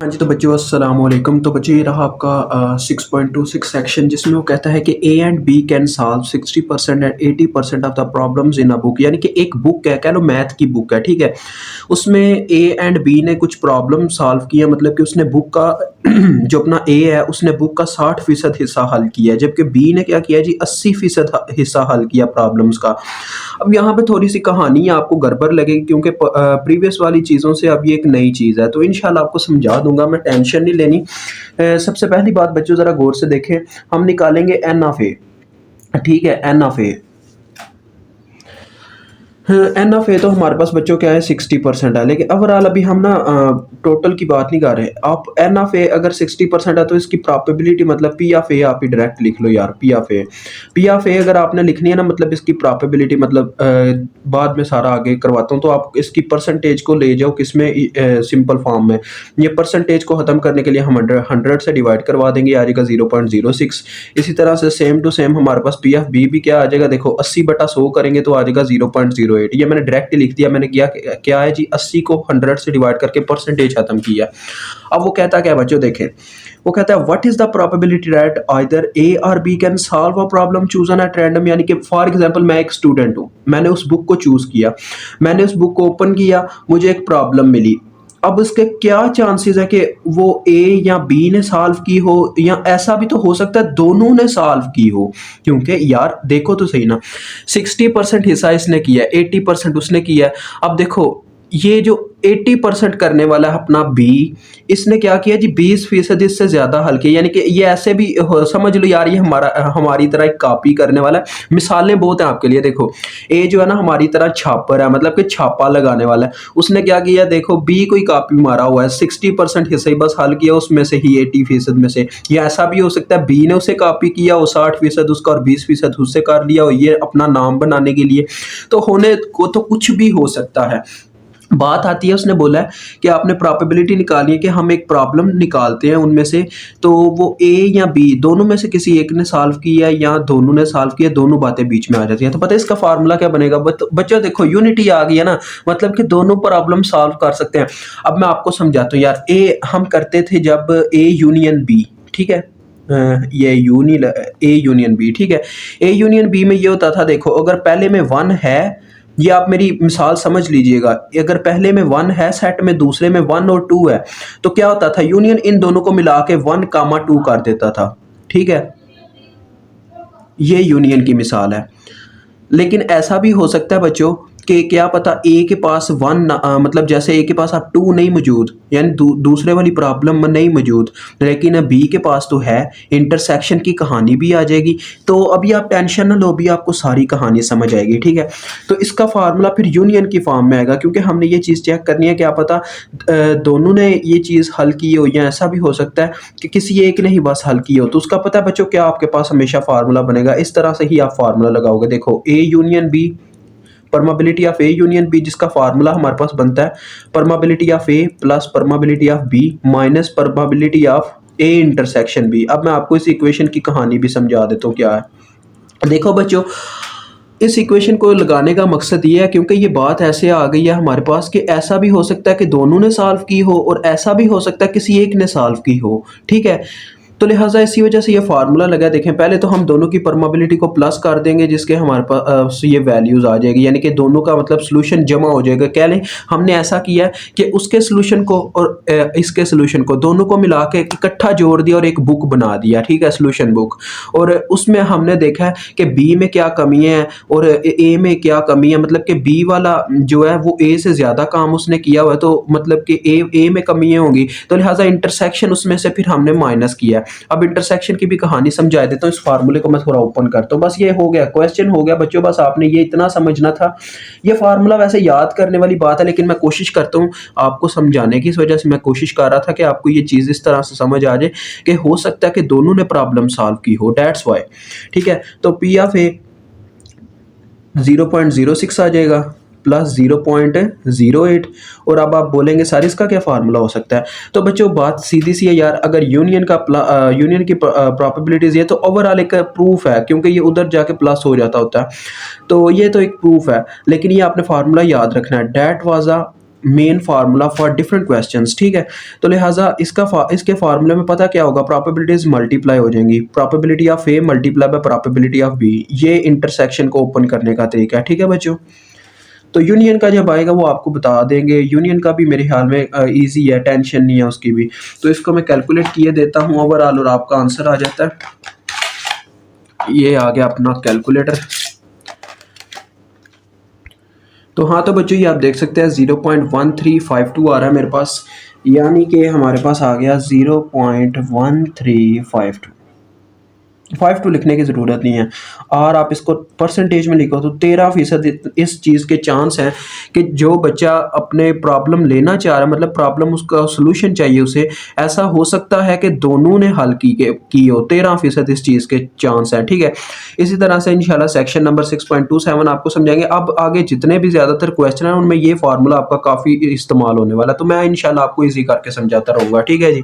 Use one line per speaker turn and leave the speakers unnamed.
हाँ जी, तो बच्चों अस्सलाम वालेकुम। तो बच्चों ये रहा आपका 6.26 सेक्शन जिसमें वो कहता है कि A and B can solve 60% and 80% of the problems in a book. यानी कि एक बुक है, कह लो मैथ की बुक है, ठीक है। उसमें ए एंड बी ने कुछ प्रॉब्लम सॉल्व किया, मतलब कि उसने बुक का जो अपना ए है उसने बुक का 60% हिस्सा हल किया है, जबकि बी ने क्या किया जी 80% हिस्सा हल किया प्रॉब्लम्स का। अब यहाँ पे थोड़ी सी कहानी आपको गड़बड़ लगेगी क्योंकि प्रीवियस वाली चीज़ों से अब ये एक नई चीज़ है, तो इंशाल्लाह आपको समझा दूंगा मैं, टेंशन नहीं लेनी। सबसे पहली बात बच्चों ज़रा गौर से देखें, हम निकालेंगे एन ऑफ ए, ठीक है, N of A. N of A तो हमारे पास बच्चों क्या है 60% है, लेकिन ओवरऑल अभी हम ना टोटल की बात नहीं कर रहे। आप एन ऑफ ए अगर 60% है तो इसकी प्रॉबिलिटी मतलब पी ऑफ ए आप ही डायरेक्ट लिख लो यार, P of A. P of A अगर आपने लिखनी है ना, मतलब इसकी प्रॉबिलिटी मतलब बाद में सारा आगे करवाता हूँ, तो आप इसकी परसेंटेज को ले जाओ किस में, सिंपल फॉर्म में। ये परसेंटेज को ख़त्म करने के लिए हम 100 से डिवाइड करवा देंगे, आ जाएगा 0.06। इसी तरह से सेम टू सेम हमारे पास पी ऑफ बी भी क्या आ जाएगा, देखो 80/100 करेंगे तो आ जाएगा 0.08। ये मैंने डायरेक्ट लिख दिया, मैंने किया क्या है जी 80 को 100 से डिवाइड करके परसेंटेज खत्म किया। अब वो कहता क्या है बच्चों, देखें वो कहता है what is the probability that either A और B can solve a problem chosen at random. यानी कि फॉर एग्जांपल मैं एक स्टूडेंट हूँ, मैंने उस बुक को चूज किया, मैंने उस बुक को ओपन किया, मुझे एक प्रॉब्लम मिली। अब उसके क्या चांसेस है कि वो ए या बी ने सॉल्व की हो, या ऐसा भी तो हो सकता है दोनों ने सॉल्व की हो। क्योंकि यार देखो तो सही ना, 60% हिस्सा इसने किया है, 80% उसने किया है। अब देखो ये जो 80% करने वाला है अपना बी, इसने क्या किया जी 20% इससे ज्यादा हल किया। यानी कि ये ऐसे भी समझ लो यार, ये हमारी तरह एक कॉपी करने वाला है। मिसालें बहुत हैं आपके लिए, देखो ए जो है ना हमारी तरह छापर है, मतलब कि छापा लगाने वाला है। उसने क्या किया, देखो बी कोई कॉपी मारा हुआ है, 60% हिस्से ही बस हल किया उसमें से ही, 80% में से। या ऐसा भी हो सकता है बी ने उसे कॉपी किया, वो 60% उसका और 20% उससे कर लिया, और ये अपना नाम बनाने के लिए। तो होने को तो कुछ भी हो सकता है। बात आती है, उसने बोला है कि आपने प्रोबेबिलिटी निकालनी है कि हम एक प्रॉब्लम निकालते हैं उनमें से, तो वो ए या बी दोनों में से किसी एक ने सॉल्व किया या दोनों ने सॉल्व किया, दोनों बातें बीच में आ जाती हैं। तो पता है इसका फार्मूला क्या बनेगा बच्चों, देखो यूनिटी आ गई है ना, मतलब कि दोनों प्रॉब्लम सॉल्व कर सकते हैं। अब मैं आपको समझाता हूँ यार, ए हम करते थे जब ए यूनियन बी, ठीक है, ये ए यूनियन बी, ठीक है। ए यूनियन बी में ये होता था, देखो अगर पहले में 1 है, ये आप मेरी मिसाल समझ लीजिएगा, अगर पहले में 1 है सेट में, दूसरे में 1 और 2 है, तो क्या होता था यूनियन इन दोनों को मिला के 1, 2 कर देता था, ठीक है। ये यूनियन की मिसाल है। लेकिन ऐसा भी हो सकता है बच्चों कि क्या पता ए के पास मतलब जैसे ए के पास अब 2 नहीं मौजूद, यानी दूसरे वाली प्रॉब्लम में नहीं मौजूद, लेकिन बी के पास तो है। इंटरसेक्शन की कहानी भी आ जाएगी। तो अभी आप टेंशन ना लो, अभी आपको सारी कहानी समझ आएगी, ठीक है। तो इसका फार्मूला फिर यूनियन की फॉर्म में आएगा, क्योंकि हमने ये चीज़ चेक करनी है, क्या पता दोनों ने ये चीज़ हल की हो, या ऐसा भी हो सकता है कि किसी एक ने ही बस हल की हो। तो उसका पता है बच्चों क्या आपके पास हमेशा फार्मूला बनेगा, इस तरह से ही आप फार्मूला लगाओगे। देखो A union B, probability of A union B, जिसका फार्मूला हमारे पास बनता है probability of A plus probability of B minus probability of A intersection B. अब मैं आपको इस इक्वेशन की कहानी भी समझा देता हूँ क्या है। देखो बच्चों, इस इक्वेशन को लगाने का मकसद ये है, क्योंकि ये बात ऐसे आ गई है हमारे पास कि ऐसा भी हो सकता है कि दोनों ने सॉल्व की हो, और ऐसा भी हो सकता है किसी एक ने सॉल्व की हो, ठीक है। तो लिहाजा इसी वजह से ये फार्मूला लगा। देखें पहले तो हम दोनों की परमेबिलिटी को प्लस कर देंगे, जिसके हमारे पास ये वैल्यूज आ जाएगी, यानी कि दोनों का मतलब सोल्यूशन जमा हो जाएगा। कह लें हमने ऐसा किया कि उसके सोल्यूशन को और इसके सोल्यूशन को दोनों को मिला के इकट्ठा जोड़ दिया और एक बुक बना दिया, ठीक है, सोल्यूशन बुक। और उसमें हमने देखा है कि बी में क्या कमी है और ए में क्या कमी है, मतलब कि बी वाला जो है वो ए से ज़्यादा काम उसने किया हुआ है, तो मतलब कि ए में कमियाँ होंगी, तो लिहाजा इंटरसेक्शन उसमें से फिर हमने माइनस किया। अब इंटरसेक्शन की भी कहानी समझा देता हूँ, इस फार्मूले को मैं थोड़ा ओपन करता हूँ। बस ये हो गया, क्वेश्चन हो गया बच्चों, बस आपने ये इतना समझना था। ये फार्मूला वैसे याद करने वाली बात है, लेकिन मैं कोशिश करता हूँ आपको समझाने की, इस वजह से मैं कोशिश कर रहा था कि आपको ये चीज़ इस तरह से समझ आ जाए कि हो सकता है कि दोनों ने प्रॉब्लम सॉल्व की हो, दैट्स वाई, ठीक है। तो पी ऑफ ए 0.06 आ जाएगा प्लस 0.08, और अब आप बोलेंगे सर इसका क्या फार्मूला हो सकता है। तो बच्चों बात सीधी सी है यार, अगर यूनियन की प्रोबेबिलिटीज ये तो ओवरऑल एक प्रूफ है, क्योंकि ये उधर जाके प्लस हो जाता होता है, तो ये तो एक प्रूफ है। लेकिन ये आपने फार्मूला याद रखना है, that was a main formula for different questions, ठीक है। तो लिहाजा इसके फार्मूले में पता क्या होगा, प्रोबेबिलिटीज मल्टीप्लाई हो जाएंगी, probability of A multiply by probability of B, ये इंटरसेक्शन को ओपन करने का तरीका है, ठीक है बच्चों। तो यूनियन का जब आएगा वो आपको बता देंगे, यूनियन का भी मेरे ख्याल में इजी है, टेंशन नहीं है उसकी भी। तो इसको मैं कैलकुलेट किए देता हूँ ओवरऑल और आपका आंसर आ जाता है। ये आ गया अपना कैलकुलेटर। तो हाँ, तो बच्चों ये आप देख सकते हैं 0.1352 आ रहा है मेरे पास, यानी कि हमारे पास आ गया 0.1352। 52 लिखने की ज़रूरत नहीं है, और आप इसको परसेंटेज में लिखो तो 13% इस चीज़ के चांस हैं कि जो बच्चा अपने प्रॉब्लम लेना चाह रहा है, मतलब प्रॉब्लम उसका सोल्यूशन चाहिए उसे, ऐसा हो सकता है कि दोनों ने हल की हो। 13% इस चीज़ के चांस हैं, ठीक है। इसी तरह से इंशाल्लाह सेक्शन नंबर 6.27 आपको समझाएंगे। अब आगे जितने भी ज़्यादातर क्वेश्चन हैं उनमें ये फार्मूला आपका काफ़ी इस्तेमाल होने वाला है, तो मैं इंशाल्लाह आपको ईजी करके समझाता रहूँगा, ठीक है जी।